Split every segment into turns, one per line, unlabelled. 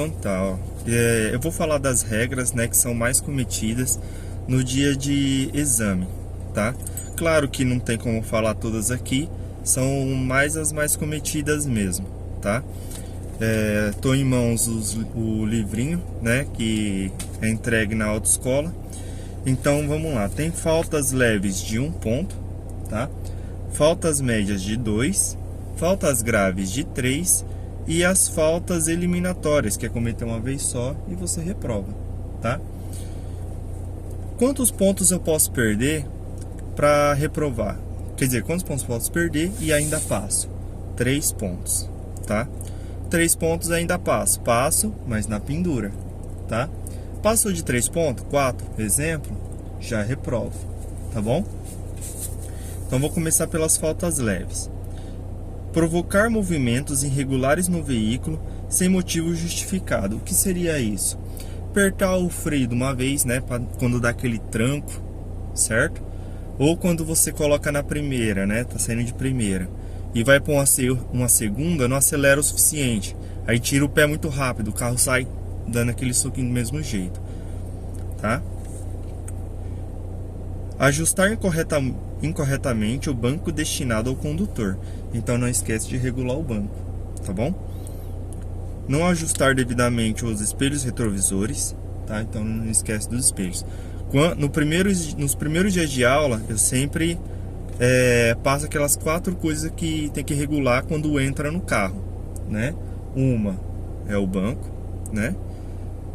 Então tá, ó. Eu vou falar das regras, né, que são mais cometidas no dia de exame, tá? Claro que não tem como falar todas aqui, são mais as mais cometidas mesmo, tá? Tô em mãos o livrinho, né, que é entregue na autoescola. Então vamos lá, tem faltas leves de 1 ponto, tá? Faltas médias de 2, faltas graves de 3 e as faltas eliminatórias, que é cometer uma vez só e você reprova, tá? Quantos pontos eu posso perder para reprovar? Quer dizer, quantos pontos posso perder e ainda passo? 3 pontos, tá? 3 pontos ainda passo, mas na pendura, tá? Passou de 3 pontos, 4, exemplo, já reprovo, tá bom? Então vou começar pelas faltas leves. Provocar movimentos irregulares no veículo sem motivo justificado. O que seria isso? Apertar o freio de uma vez, né, quando dá aquele tranco, certo? Ou quando você coloca na primeira, né, tá saindo de primeira, e vai para uma segunda, não acelera o suficiente. Aí tira o pé muito rápido, o carro sai dando aquele soquinho do mesmo jeito, tá? Ajustar incorretamente o banco destinado ao condutor. Então não esquece de regular o banco, tá bom? Não ajustar devidamente os espelhos retrovisores, tá? Então não esquece dos espelhos. Nos primeiros dias de aula, eu sempre passo aquelas 4 coisas que tem que regular quando entra no carro, né? Uma é o banco, né?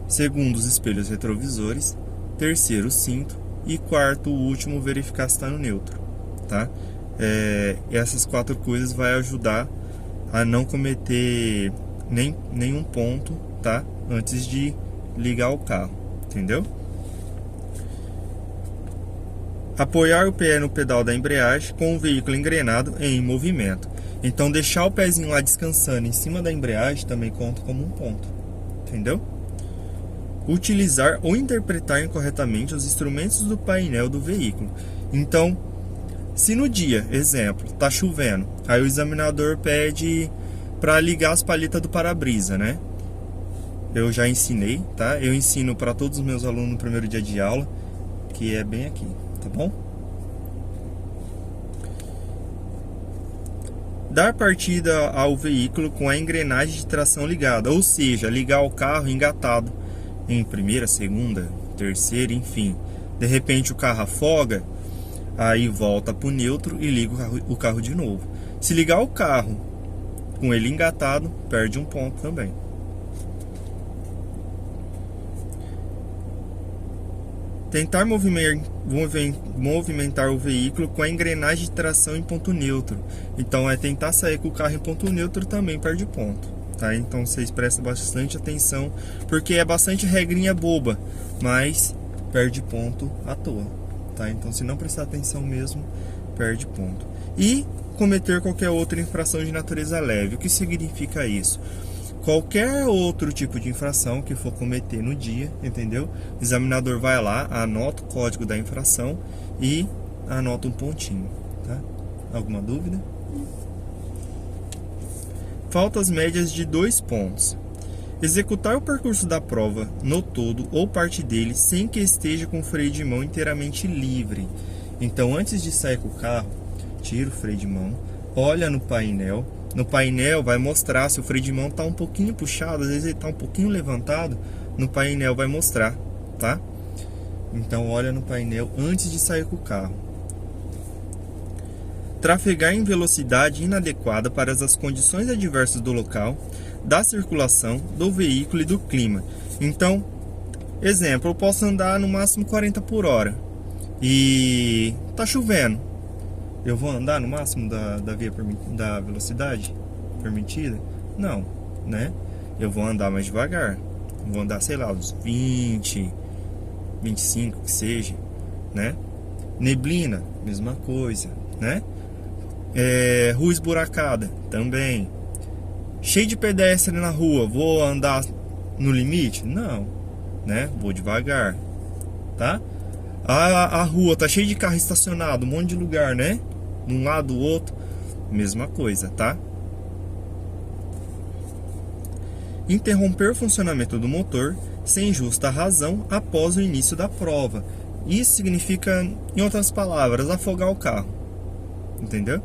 Segundo, os espelhos retrovisores. Terceiro, o cinto. E quarto, o último, verificar se está no neutro, tá? Essas 4 coisas vai ajudar a não cometer nenhum ponto, tá? Antes de ligar o carro, entendeu? Apoiar o pé no pedal da embreagem com o veículo engrenado em movimento. Então deixar o pezinho lá descansando em cima da embreagem também conta como um ponto, entendeu? Utilizar ou interpretar incorretamente os instrumentos do painel do veículo. Então, se no dia, exemplo, tá chovendo, aí o examinador pede para ligar as palhetas do para-brisa, né? Eu já ensinei, tá? Eu ensino para todos os meus alunos no primeiro dia de aula, que é bem aqui, tá bom? Dar partida ao veículo com a engrenagem de tração ligada, ou seja, ligar o carro engatado em primeira, segunda, terceira, enfim. De repente o carro afoga, aí volta para o neutro e liga o carro de novo. Se ligar o carro com ele engatado, perde 1 ponto também. Tentar movimentar o veículo com a engrenagem de tração em ponto neutro. Então tentar sair com o carro em ponto neutro também perde ponto. Tá? Então vocês prestem bastante atenção, porque é bastante regrinha boba, mas perde ponto à toa, tá? Então se não prestar atenção mesmo, perde ponto. E cometer qualquer outra infração de natureza leve. O que significa isso? Qualquer outro tipo de infração que for cometer no dia, entendeu? O examinador vai lá, anota o código da infração e anota um pontinho, tá? Alguma dúvida? Faltas médias de 2 pontos. Executar o percurso da prova no todo ou parte dele sem que esteja com o freio de mão inteiramente livre. Então, antes de sair com o carro, tira o freio de mão, olha no painel. No painel vai mostrar se o freio de mão está um pouquinho puxado, às vezes ele está um pouquinho levantado. No painel vai mostrar, tá? Então, olha no painel antes de sair com o carro. Trafegar em velocidade inadequada para as condições adversas do local, da circulação, do veículo e do clima. Então, exemplo, eu posso andar no máximo 40 por hora e tá chovendo. Eu vou andar no máximo da velocidade permitida? Não, né? Eu vou andar mais devagar. Vou andar, sei lá, uns 20, 25, que seja, né? Neblina, mesma coisa, né? Rua esburacada, também. Cheio de pedestre na rua, vou andar no limite? Não, né? Vou devagar, tá? A rua tá cheia de carro estacionado, um monte de lugar, né? De um lado do outro, mesma coisa, tá? interromper o funcionamento do motor sem justa razão após o início da prova. Isso significa, em outras palavras, afogar o carro. Entendeu?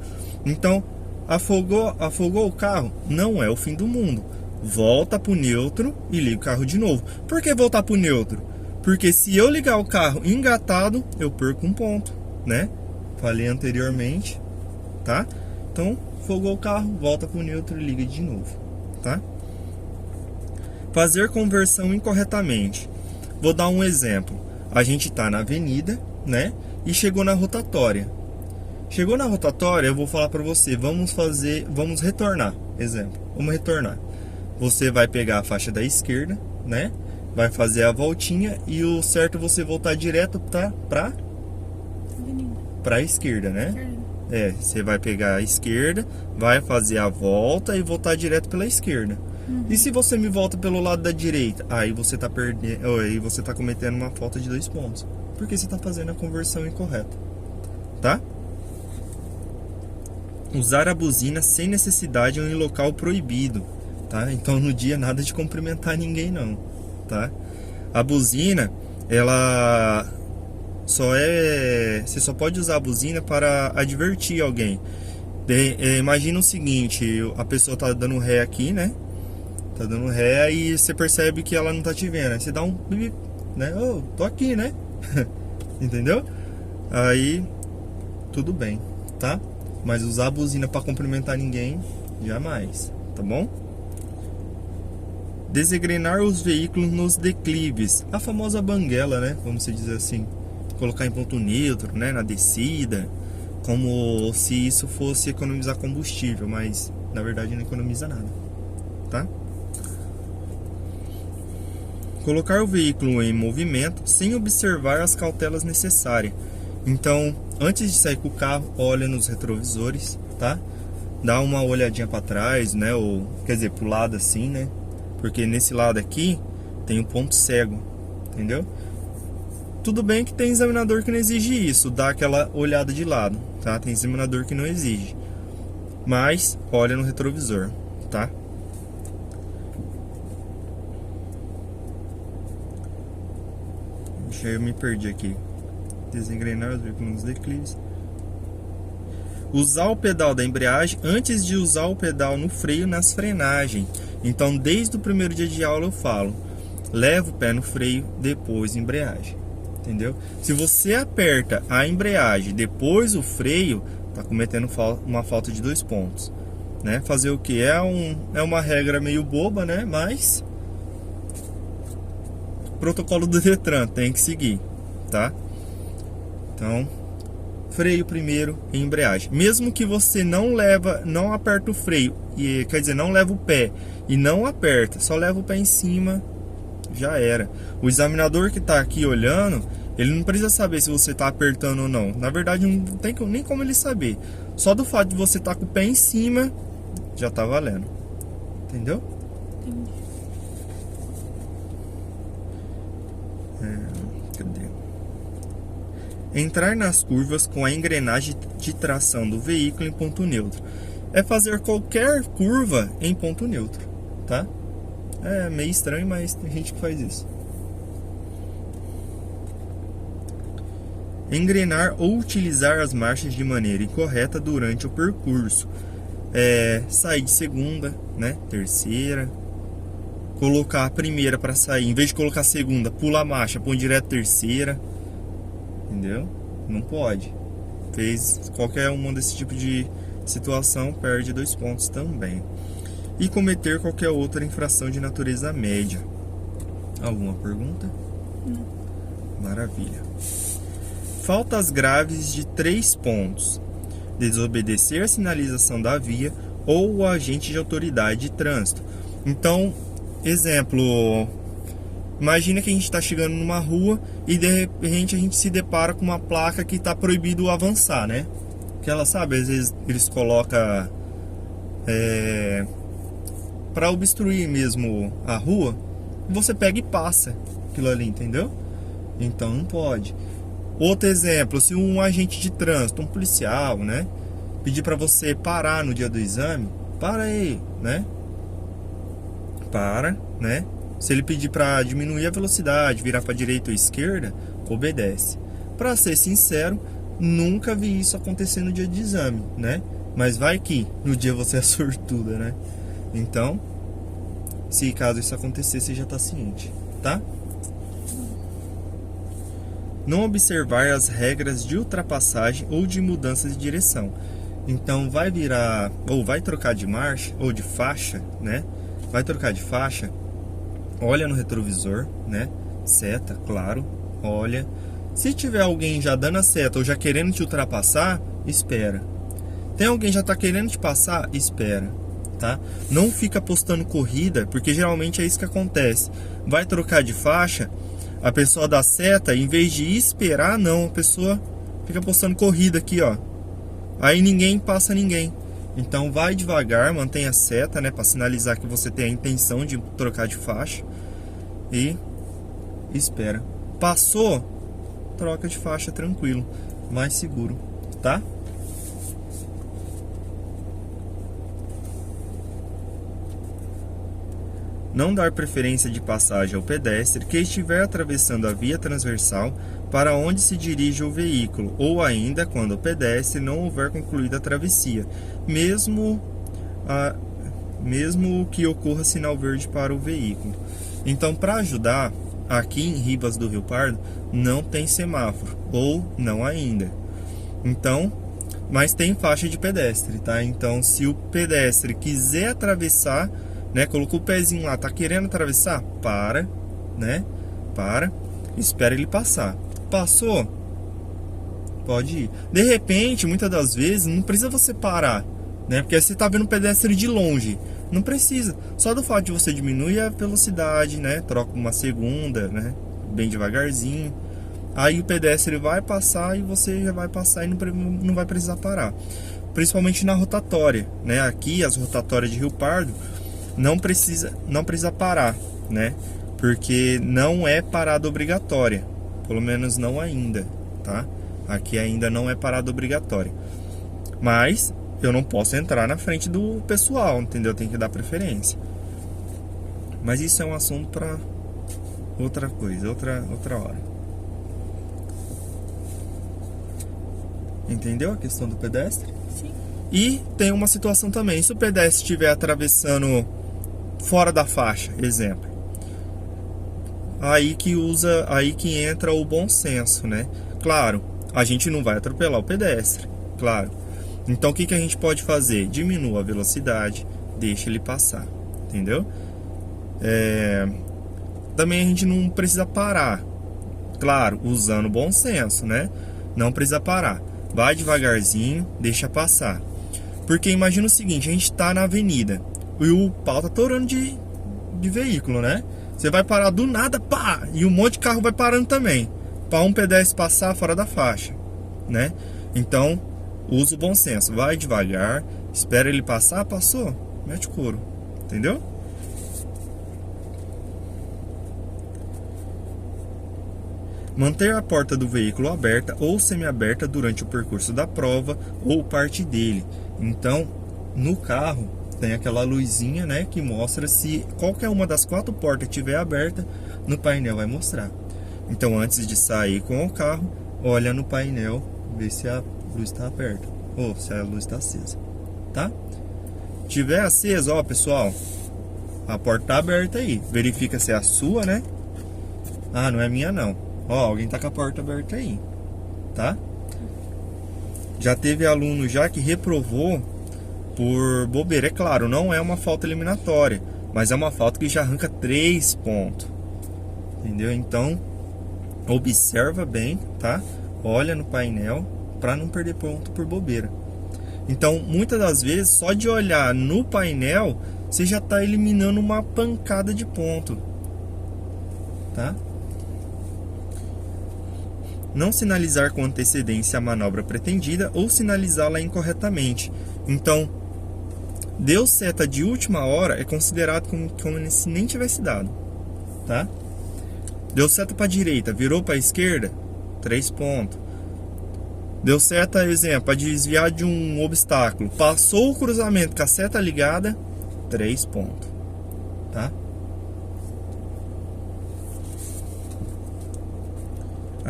Então, afogou o carro não é o fim do mundo. Volta para o neutro e liga o carro de novo. Por que voltar para o neutro? Porque se eu ligar o carro engatado, eu perco um ponto, né? Falei anteriormente, tá? Então, afogou o carro, volta para o neutro e liga de novo, tá? Fazer conversão incorretamente. Vou dar um exemplo. A gente está na avenida, né? E chegou na rotatória. Chegou na rotatória, eu vou falar para você, vamos retornar. Exemplo, vamos retornar. Você vai pegar a faixa da esquerda, né? Vai fazer a voltinha e o certo é você voltar direto para a esquerda, né? Você vai pegar a esquerda, vai fazer a volta e voltar direto pela esquerda. E se você me volta pelo lado da direita, aí você tá perdendo, aí você tá cometendo uma falta de 2 pontos, porque você tá fazendo a conversão incorreta, tá? Usar a buzina sem necessidade em local proibido, tá? Então no dia nada de cumprimentar ninguém não, tá? A buzina, ela você só pode usar a buzina para advertir alguém. Imagina o seguinte, a pessoa tá dando ré aqui, né? Tá dando ré e você percebe que ela não tá te vendo. Aí você dá um bip, né? Oh, tô aqui, né? Entendeu? Aí tudo bem, tá? Mas usar a buzina para cumprimentar ninguém, jamais, tá bom? Desengrenar os veículos nos declives, a famosa banguela, né? Vamos dizer assim. Colocar em ponto neutro, né? Na descida, como se isso fosse economizar combustível, mas na verdade não economiza nada, tá? Colocar o veículo em movimento sem observar as cautelas necessárias. Então, antes de sair com o carro, olha nos retrovisores, tá? Dá uma olhadinha para trás, né? Ou, quer dizer, pro lado assim, né? Porque nesse lado aqui tem um ponto cego, entendeu? Tudo bem que tem examinador que não exige isso, dá aquela olhada de lado, tá? Tem examinador que não exige. Mas, olha no retrovisor, tá? Eu me perdi aqui. Desengrenar os veículos nos declives. Usar o pedal da embreagem antes de usar o pedal no freio nas frenagens. Então, desde o primeiro dia de aula eu falo, leva o pé no freio, depois embreagem. Entendeu? Se você aperta a embreagem, depois o freio, tá cometendo uma falta de 2 pontos. Né? Fazer o que? É uma regra meio boba, né? Mas protocolo do Detran tem que seguir, tá? Então, freio primeiro e embreagem. Mesmo que você não aperta o freio, quer dizer, não leva o pé e não aperta, só leva o pé em cima, já era. O examinador que está aqui olhando, ele não precisa saber se você está apertando ou não. Na verdade, não tem nem como ele saber. Só do fato de você estar com o pé em cima, já está valendo. Entendeu?
Entendi.
Cadê? Entrar nas curvas com a engrenagem de tração do veículo em ponto neutro. É fazer qualquer curva em ponto neutro, tá? É meio estranho, mas tem gente que faz isso. Engrenar ou utilizar as marchas de maneira incorreta durante o percurso. Sair de segunda, né? Terceira. Colocar a primeira para sair, em vez de colocar a segunda, pula a marcha, põe direto a terceira. Entendeu? Não pode. Fez qualquer uma desse tipo de situação, perde 2 pontos também. E cometer qualquer outra infração de natureza média. Alguma pergunta?
Não.
Maravilha. Faltas graves de 3 pontos. Desobedecer a sinalização da via ou o agente de autoridade de trânsito. Então, exemplo, imagina que a gente está chegando numa rua e de repente a gente se depara com uma placa que está proibido avançar, né? Que ela sabe, às vezes eles colocam para obstruir mesmo a rua, você pega e passa aquilo ali, entendeu? Então não pode. Outro exemplo, se um agente de trânsito, um policial, né, pedir para você parar no dia do exame, para aí, né? para, né? Se ele pedir para diminuir a velocidade, virar para direita ou esquerda, obedece. Para ser sincero, nunca vi isso acontecer no dia de exame, né? Mas vai que no dia você é sortuda, né? Então, se caso isso acontecer, você já está ciente, tá? Não observar as regras de ultrapassagem ou de mudança de direção. Então vai virar, ou vai trocar de marcha, ou de faixa, né? Vai trocar de faixa, olha no retrovisor, né? Seta, claro, olha. Se tiver alguém já dando a seta ou já querendo te ultrapassar, espera. Tem alguém já tá querendo te passar, espera, tá? Não fica postando corrida, porque geralmente é isso que acontece. Vai trocar de faixa, a pessoa dá seta, em vez de esperar, não, a pessoa fica postando corrida aqui, ó. Aí ninguém passa ninguém. Então vai devagar, mantenha a seta, né, para sinalizar que você tem a intenção de trocar de faixa e espera. Passou, troca de faixa tranquilo, mais seguro, tá? Não dar preferência de passagem ao pedestre que estiver atravessando a via transversal para onde se dirige o veículo, ou ainda quando o pedestre não houver concluído a travessia, mesmo que ocorra sinal verde para o veículo. Então, para ajudar, aqui em Ribas do Rio Pardo não tem semáforo, ou não ainda. Então, mas tem faixa de pedestre, tá? Então, se o pedestre quiser atravessar, né, colocou o pezinho lá, tá querendo atravessar? Para, né? Para, espera ele passar. Passou? Pode ir. De repente, muitas das vezes, não precisa você parar, né? Porque você tá vendo o pedestre de longe. Não precisa. Só do fato de você diminuir a velocidade, né? Troca uma segunda, né? Bem devagarzinho. Aí o pedestre vai passar e você já vai passar e não vai precisar parar. Principalmente na rotatória, né? Aqui, as rotatórias de Rio Pardo, não precisa parar, né? Porque não é parada obrigatória, pelo menos não ainda, tá? Aqui ainda não é parada obrigatória. Mas eu não posso entrar na frente do pessoal, entendeu? Tem que dar preferência. Mas isso é um assunto para outra coisa, outra hora. Entendeu a questão do pedestre?
Sim.
E tem uma situação também, se o pedestre estiver atravessando fora da faixa, exemplo, aí que entra o bom senso, né? Claro, a gente não vai atropelar o pedestre, claro. Então o que a gente pode fazer? Diminua a velocidade, deixa ele passar, entendeu? Também a gente não precisa parar, claro, usando bom senso, né? Não precisa parar, vai devagarzinho, deixa passar. Porque imagina o seguinte, a gente tá na avenida e o pau tá torando de veículo, né? Você vai parar do nada, pá! E um monte de carro vai parando também, para um pedestre passar fora da faixa, né? Então, usa o bom senso, vai devagar, espera ele passar, passou, mete couro, entendeu? Manter a porta do veículo aberta ou semiaberta durante o percurso da prova ou parte dele. Então, no carro tem aquela luzinha, né, que mostra se qualquer uma das 4 portas estiver aberta, no painel vai mostrar. Então, antes de sair com o carro, olha no painel, vê se a luz está aberta ou se a luz está acesa, tá? Tiver acesa, ó, pessoal, a porta está aberta aí. Verifica se é a sua, né? Ah, não é minha não. Ó, alguém tá com a porta aberta aí, tá? Já teve aluno já que reprovou por bobeira. É claro, não é uma falta eliminatória, mas é uma falta que já arranca 3 pontos. Entendeu? Então, observa bem, tá? Olha no painel para não perder ponto por bobeira. Então, muitas das vezes, só de olhar no painel, você já está eliminando uma pancada de ponto, tá? Não sinalizar com antecedência a manobra pretendida ou sinalizá-la incorretamente. Então, deu seta de última hora, é considerado como se nem tivesse dado, tá? Deu seta para a direita, virou para a esquerda, 3 pontos. Deu seta, exemplo, para desviar de um obstáculo, passou o cruzamento com a seta ligada, 3 pontos, tá?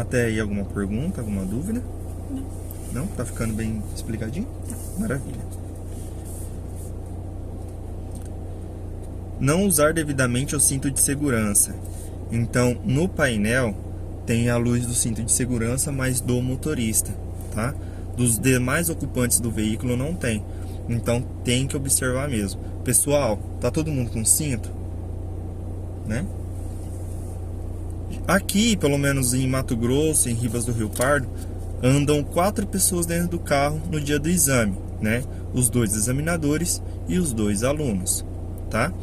Até aí alguma pergunta, alguma dúvida?
Não.
Não? Tá ficando bem explicadinho?
Tá.
Maravilha. Não usar devidamente o cinto de segurança. Então, no painel tem a luz do cinto de segurança, mas do motorista, tá? Dos demais ocupantes do veículo não tem. Então, tem que observar mesmo. Pessoal, tá todo mundo com cinto? Né? Aqui, pelo menos em Mato Grosso, em Ribas do Rio Pardo, andam 4 pessoas dentro do carro no dia do exame, né? Os 2 examinadores e os 2 alunos, tá?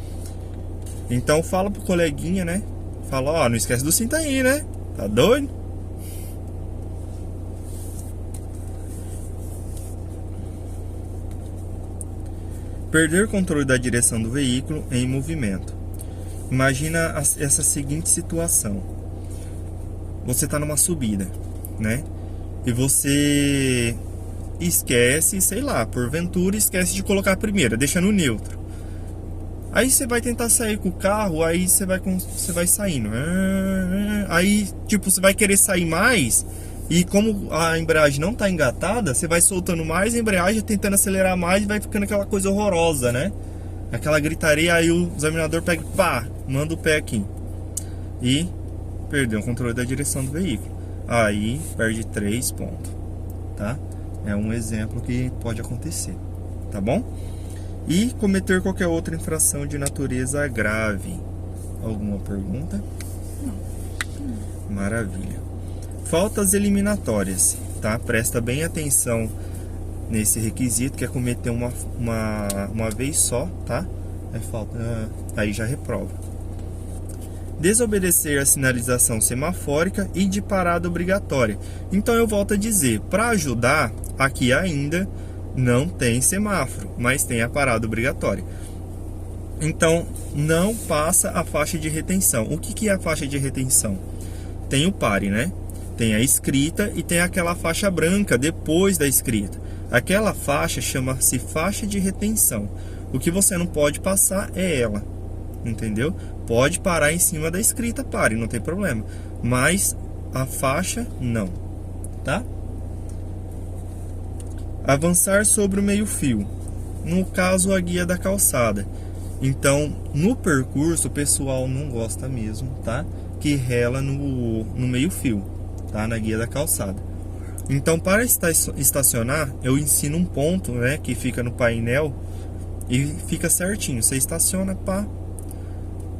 Então fala pro coleguinha, né? Fala, ó, não esquece do cinto aí, né? Tá doido? Perder controle da direção do veículo em movimento. Imagina essa seguinte situação. Você está numa subida, né? E você esquece, sei lá, porventura esquece de colocar a primeira, deixa no neutro. Aí você vai tentar sair com o carro, aí você vai saindo. Aí, tipo, você vai querer sair mais, e como a embreagem não está engatada, você vai soltando mais a embreagem, tentando acelerar mais, e vai ficando aquela coisa horrorosa, né? Aquela gritaria, aí o examinador pega e pá, manda o pé aqui. E perdeu o controle da direção do veículo. Aí perde 3 pontos, tá? É um exemplo que pode acontecer, tá bom? E cometer qualquer outra infração de natureza grave. Alguma pergunta?
Não.
Maravilha. Faltas eliminatórias, tá? Presta bem atenção nesse requisito, que é cometer uma vez só, tá? Aí já reprova. Desobedecer a sinalização semafórica e de parada obrigatória. Então eu volto a dizer, para ajudar, aqui ainda não tem semáforo, mas tem a parada obrigatória. Então não passa a faixa de retenção. O que é a faixa de retenção? Tem o pare, né? Tem a escrita e tem aquela faixa branca depois da escrita. Aquela faixa chama-se faixa de retenção. O que você não pode passar é ela, entendeu? Pode parar em cima da escrita, pare, não tem problema. Mas a faixa não, tá? Avançar sobre o meio-fio. No caso, a guia da calçada. Então, no percurso, o pessoal não gosta mesmo, tá? Que rela no meio-fio, tá? Na guia da calçada. Então, para estacionar, eu ensino um ponto, né? Que fica no painel e fica certinho. Você estaciona, pá,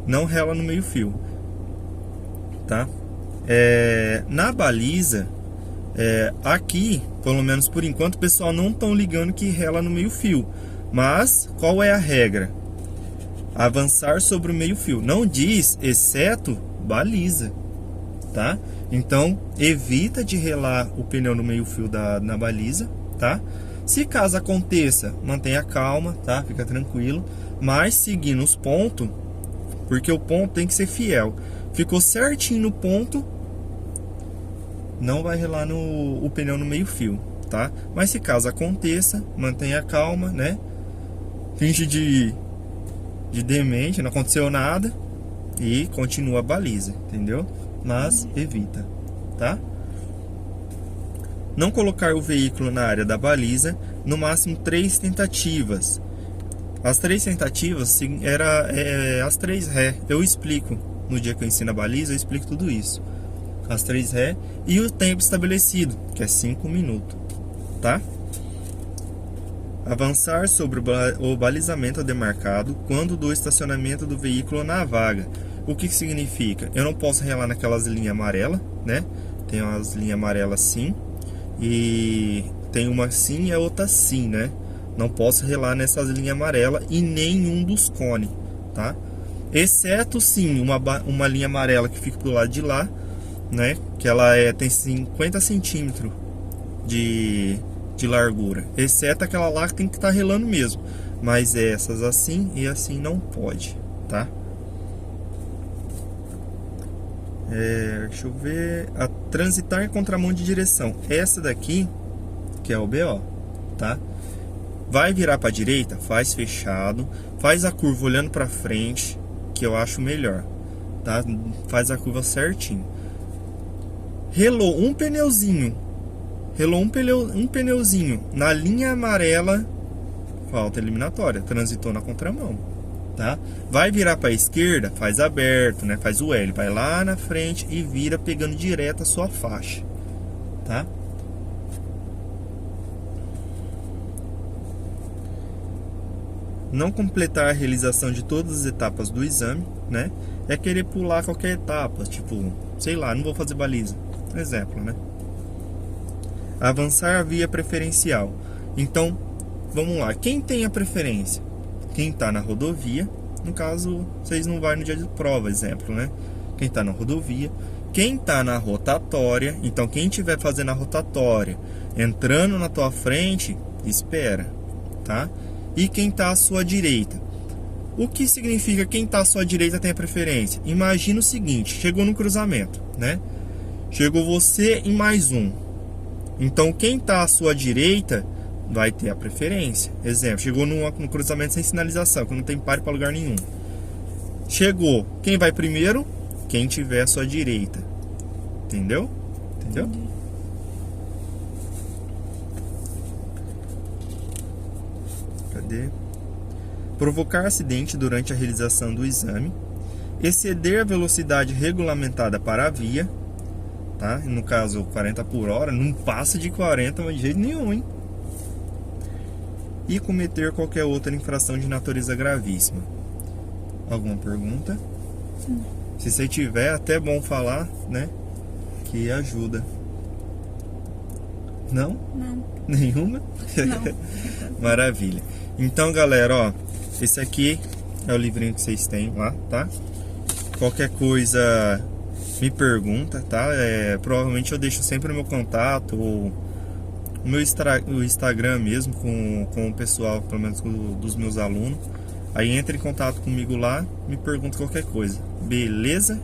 não rela no meio-fio, tá? Na baliza, aqui, pelo menos por enquanto, o pessoal não estão ligando que rela no meio-fio. Mas, qual é a regra? Avançar sobre o meio-fio. Não diz, exceto baliza, tá? Então, evita de relar o pneu no meio-fio na baliza, tá? Se caso aconteça, mantenha calma, tá? Fica tranquilo. Mas, seguindo os pontos, porque o ponto tem que ser fiel. Ficou certinho no ponto, não vai relar o pneu no meio-fio, tá? Mas se caso aconteça, mantenha calma, né? Finge de demente, não aconteceu nada e continua a baliza, entendeu? Mas evita, tá? Não colocar o veículo na área da baliza, no máximo 3 tentativas. As 3 tentativas as 3 ré. Eu explico no dia que eu ensino a baliza, eu explico tudo isso. As 3 ré e o tempo estabelecido, que é 5 minutos, tá? Avançar sobre o balizamento demarcado quando do estacionamento do veículo na vaga. O que significa? Eu não posso relar naquelas linhas amarelas, né? Tem umas linhas amarelas sim, e tem uma sim e a outra sim, né? Não posso relar nessas linhas amarelas e nenhum dos cones, tá? Exceto sim uma linha amarela que fica pro lado de lá, né? Que ela tem 50 centímetros de largura. Exceto aquela lá que tem que estar relando mesmo. Mas essas assim e assim não pode, tá? Deixa eu ver. A transitar em contramão de direção. Essa daqui, que é o BO, tá? Vai virar para a direita, faz fechado, faz a curva olhando para frente, que eu acho melhor, tá? Faz a curva certinho. relou um pneuzinho na linha amarela, falta eliminatória, transitou na contramão, tá? Vai virar para a esquerda, faz aberto, né? Faz o L, vai lá na frente e vira pegando direto a sua faixa, tá? Não completar a realização de todas as etapas do exame, né? É querer pular qualquer etapa, tipo, sei lá, não vou fazer baliza, exemplo, né? Avançar a via preferencial. Então, vamos lá, quem tem a preferência? Quem está na rodovia, no caso, vocês não vão no dia de prova, exemplo, né? Quem está na rodovia, quem está na rotatória, então quem estiver fazendo a rotatória, entrando na tua frente, espera, tá? E quem está à sua direita. O que significa quem está à sua direita tem a preferência? Imagina o seguinte, chegou no cruzamento, né? Chegou você e mais um. Então quem está à sua direita vai ter a preferência. Exemplo, chegou no cruzamento sem sinalização, que não tem pare para lugar nenhum. Chegou, quem vai primeiro? Quem tiver à sua direita. Entendeu? Entendeu?
Entendi.
Cadê? Provocar acidente durante a realização do exame. Exceder a velocidade regulamentada para a via. Tá? No caso, 40 por hora. Não passa de 40, mas de jeito nenhum, hein? E cometer qualquer outra infração de natureza gravíssima. Alguma pergunta?
Não.
Se você tiver, até é bom falar, né? Que ajuda. Não?
Não.
Nenhuma?
Não.
Maravilha. Então, galera, ó, esse aqui é o livrinho que vocês têm lá, tá? Qualquer coisa me pergunta, tá? Provavelmente eu deixo sempre o meu contato, ou o meu o Instagram mesmo, com o pessoal, pelo menos dos meus alunos. Aí entra em contato comigo lá, me pergunta qualquer coisa. Beleza?